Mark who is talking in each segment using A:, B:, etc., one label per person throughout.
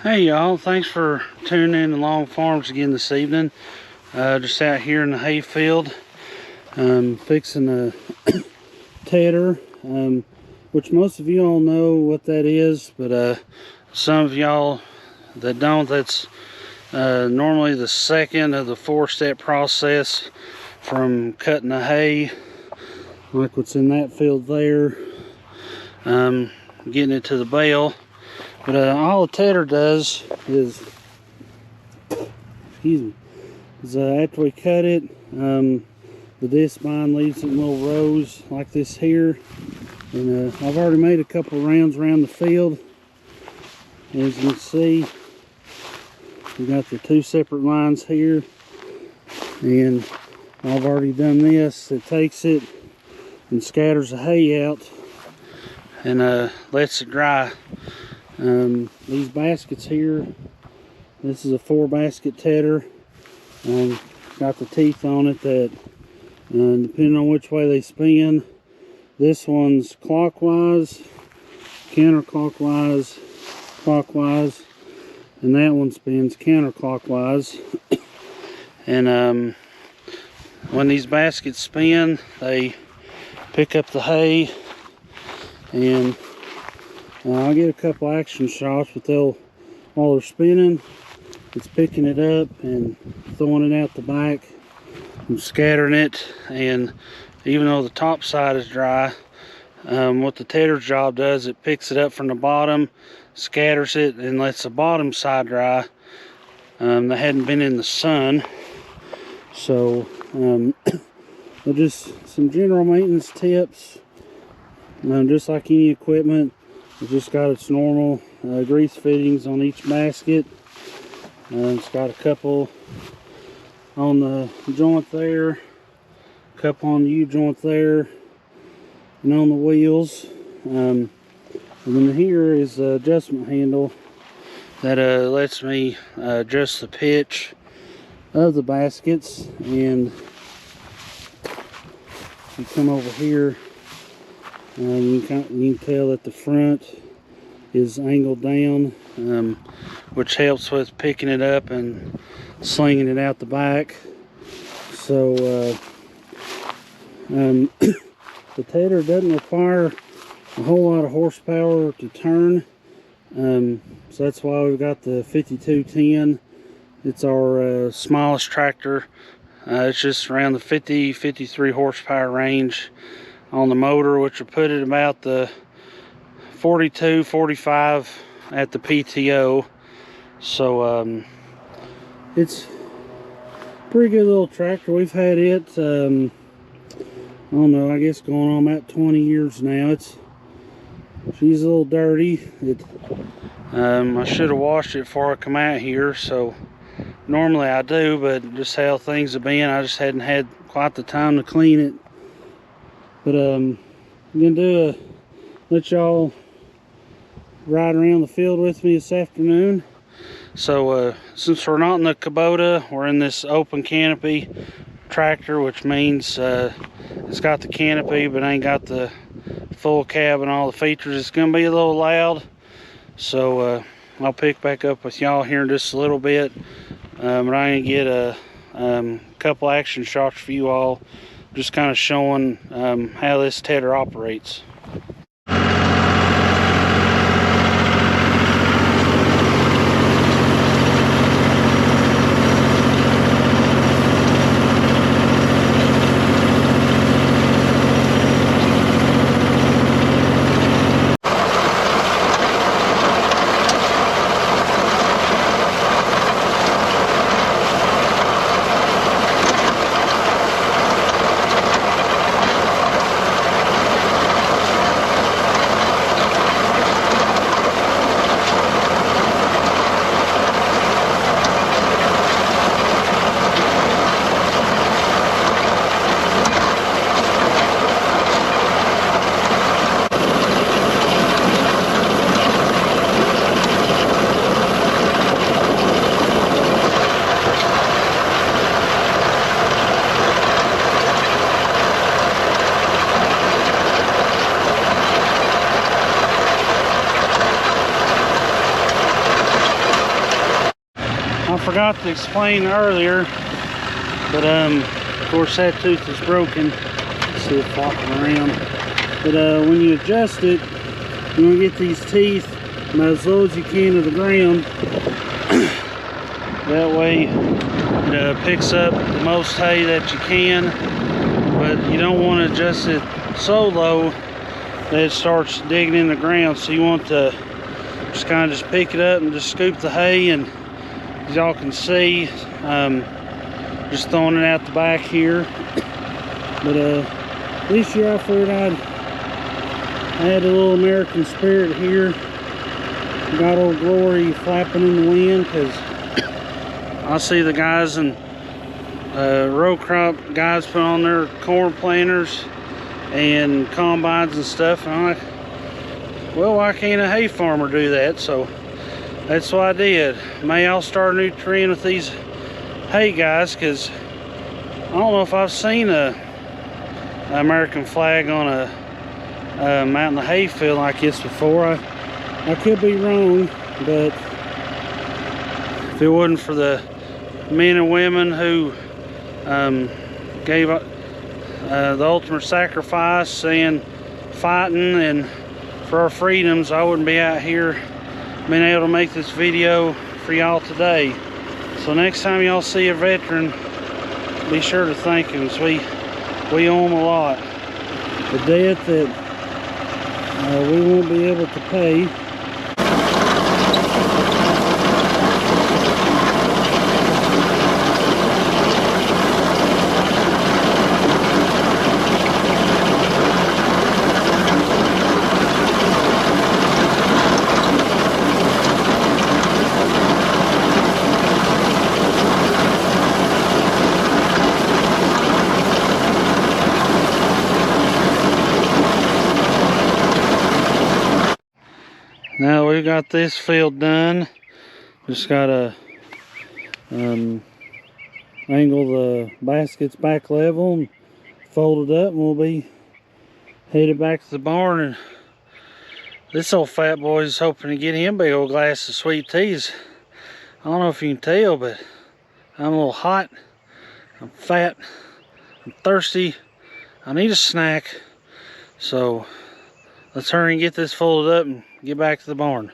A: Hey y'all, thanks for tuning in to Long Farms again this evening. Just out here in the hay field, fixing a tedder, which most of you all know what that is, but some of y'all that don't, that's normally the second of the four-step process from cutting the hay, like what's in that field there, getting it to the bale. But all a tedder does is, after we cut it, the disc bind leaves it in little rows like this here. And I've already made a couple rounds around the field. As you can see, we got the two separate lines here. And I've already done this. It takes it and scatters the hay out and lets it dry. These baskets here, this is a 4-basket tedder. Got the teeth on it that, depending on which way they spin, this one's clockwise, counterclockwise, clockwise, and that one spins counterclockwise. And when these baskets spin, they pick up the hay, and I'll get a couple action shots, but while they're spinning, it's picking it up and throwing it out the back and scattering it. And even though the top side is dry, what the tedder's job does, it picks it up from the bottom, scatters it, and lets the bottom side dry. That hadn't been in the sun. So just some general maintenance tips. Just like any equipment, it's just got its normal grease fittings on each basket. It's got a couple on the joint there, a couple on the U-joint there, and on the wheels. And then here is the adjustment handle that lets me adjust the pitch of the baskets. And you come over here, you can tell that the front is angled down, which helps with picking it up and slinging it out the back. So the tedder doesn't require a whole lot of horsepower to turn, so that's why we've got the 5210. It's our smallest tractor. It's just around the 50-53 horsepower range on the motor, which will put it about the 42-45 at the PTO. So it's a pretty good little tractor. We've had it, I don't know, I guess going on about 20 years now. She's a little dirty. I should have washed it before I come out here, so normally I do, but just how things have been, I just hadn't had quite the time to clean it. But I'm gonna let y'all ride around the field with me this afternoon. So since we're not in the Kubota, we're in this open canopy tractor, which means it's got the canopy but ain't got the full cab and all the features. It's gonna be a little loud, so I'll pick back up with y'all here in just a little bit. But I'm gonna get a couple action shots for you all, just kind of showing how this tedder operates. forgot to explain earlier, but of course that tooth is broken. Let's see it flopping around. But when you adjust it, you want to get these teeth about as low as you can to the ground. That way it picks up the most hay that you can, but you don't want to adjust it so low that it starts digging in the ground. So you want to just kind of just pick it up and just scoop the hay, and as y'all can see, just throwing it out the back here. But this year I figured I had a little American Spirit here. Got Old Glory flapping in the wind, because I see the guys in row crop guys put on their corn planters and combines and stuff, and I'm like, well, why can't a hay farmer do that? So that's what I did. May I'll start a new trend with these hay guys, because I don't know if I've seen an American flag on a out in the hay field like this before. I could be wrong, but if it wasn't for the men and women who gave the ultimate sacrifice and fighting and for our freedoms, I wouldn't be out here being able to make this video for y'all today. So next time y'all see a veteran, be sure to thank him, because we owe him a lot. The debt that we won't be able to pay. Now we got this field done. Just gotta angle the baskets back level and fold it up, and we'll be headed back to the barn. And this old fat boy is hoping to get him a big old glass of sweet teas. I don't know if you can tell, but I'm a little hot, I'm fat, I'm thirsty, I need a snack. So let's hurry and get this folded up and get back to the barn.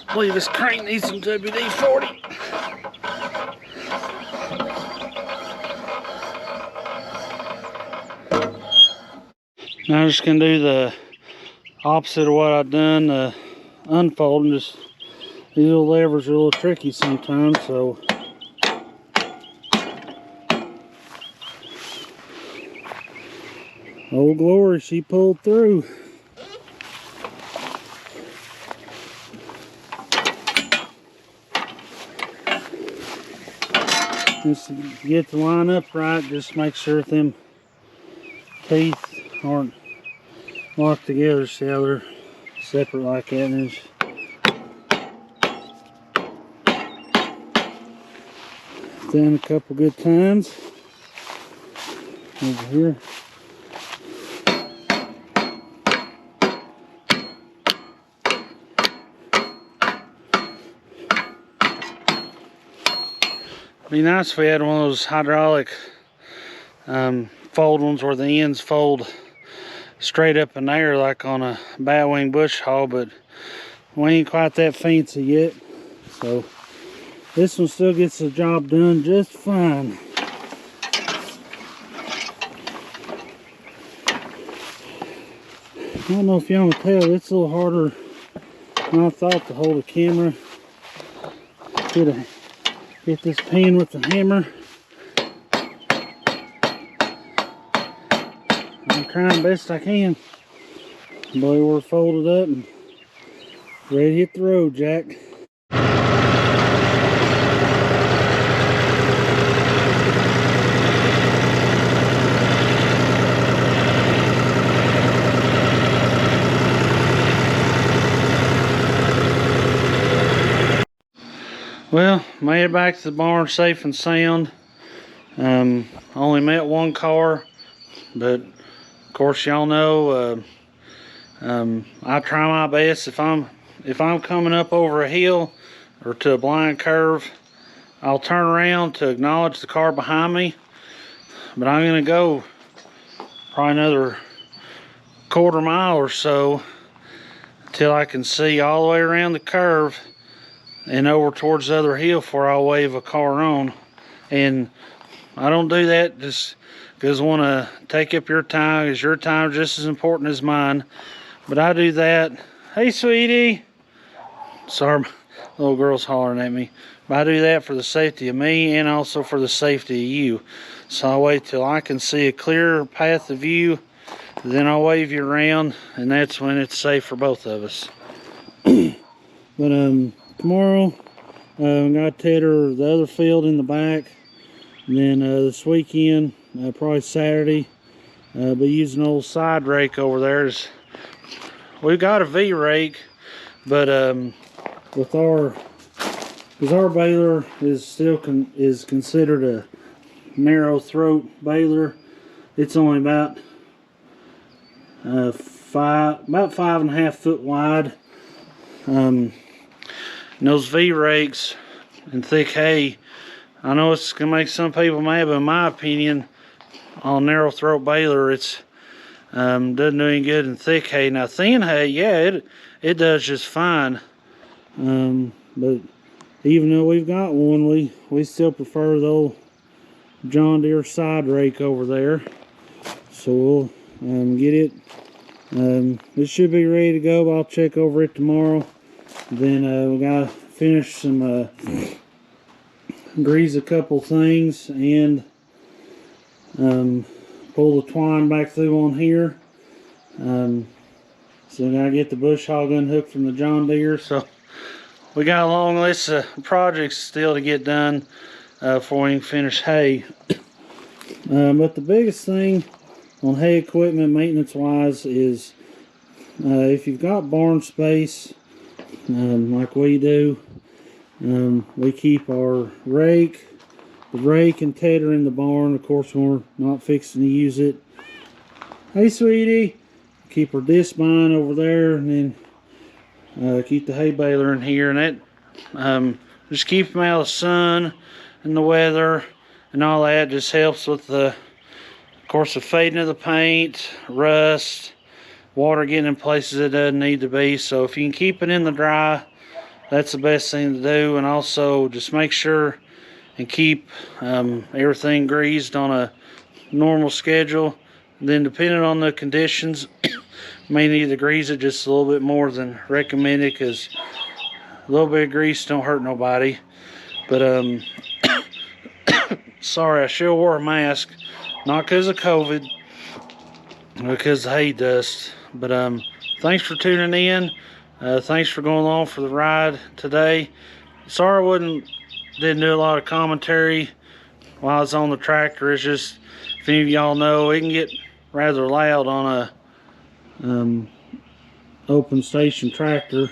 A: I believe this crane needs some WD-40. Now I'm just gonna do the opposite of what I've done, unfolding. Just these little levers are a little tricky sometimes, so Old Glory, she pulled through. Just to get the line up right, just make sure that them teeth aren't locked together. See how they're separate like that. And done a couple good times over here. It'd be nice if we had one of those hydraulic fold ones where the ends fold straight up in the air like on a batwing bush hog, but we ain't quite that fancy yet. So this one still gets the job done just fine. I don't know if y'all can tell, it's a little harder than I thought to hold a camera. Get this pin with the hammer. I'm trying best I can. Boy, we're folded up and ready to hit the road, Jack. Well, made it back to the barn safe and sound. Only met one car, but of course y'all know I try my best. If I'm coming up over a hill or to a blind curve, I'll turn around to acknowledge the car behind me. But I'm gonna go probably another quarter mile or so till I can see all the way around the curve and over towards the other hill before I'll wave a car on. And I don't do that just because I want to take up your time, because your time is just as important as mine. But I do that. Hey, sweetie. Sorry, my little girl's hollering at me. But I do that for the safety of me and also for the safety of you. So I wait till I can see a clear path of view, then I'll wave you around, and that's when it's safe for both of us. But tomorrow I'm gonna tether the other field in the back, and then this weekend, probably Saturday, be using an old side rake over there. We've got a V rake, but with because our baler is still considered a narrow throat baler. It's only about 5.5 foot wide. And those V rakes and thick hay, I know it's gonna make some people mad, but in my opinion, on narrow throat baler, it's doesn't do any good in thick hay. Now thin hay, yeah, it does just fine. But even though we've got one, we still prefer the old John Deere side rake over there. So we'll get it. It should be ready to go, but I'll check over it tomorrow. Then we gotta finish some grease a couple things and pull the twine back through on here. So I gotta get the bush hog unhooked from the John Deere. So we got a long list of projects still to get done before we can finish hay. But the biggest thing on hay equipment maintenance wise is if you've got barn space like we do, we keep our the rake and tedder in the barn. Of course, when we're not fixing to use it. Hey, sweetie. Keep our disc vine over there, and then keep the hay baler in here, and that just keep them out of the sun and the weather and all that. Just helps with of course, the fading of the paint, rust, water getting in places it doesn't need to be. So if you can keep it in the dry, that's the best thing to do. And also just make sure and keep everything greased on a normal schedule. Then depending on the conditions, may need to grease it just a little bit more than recommended, because a little bit of grease don't hurt nobody. But sorry, I sure wore a mask, not because of COVID, because of hay dust. But thanks for tuning in. Thanks for going along for the ride today. Sorry I didn't do a lot of commentary while I was on the tractor. It's just, if any of y'all know, it can get rather loud on a open station tractor.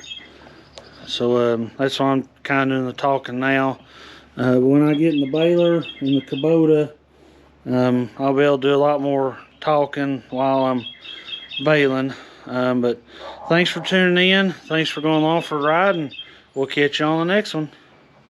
A: So that's why I'm kind of doing the talking now. When I get in the baler and the Kubota, I'll be able to do a lot more talking while I'm baling. But thanks for tuning in. Thanks for going along for a ride, and we'll catch you on the next one.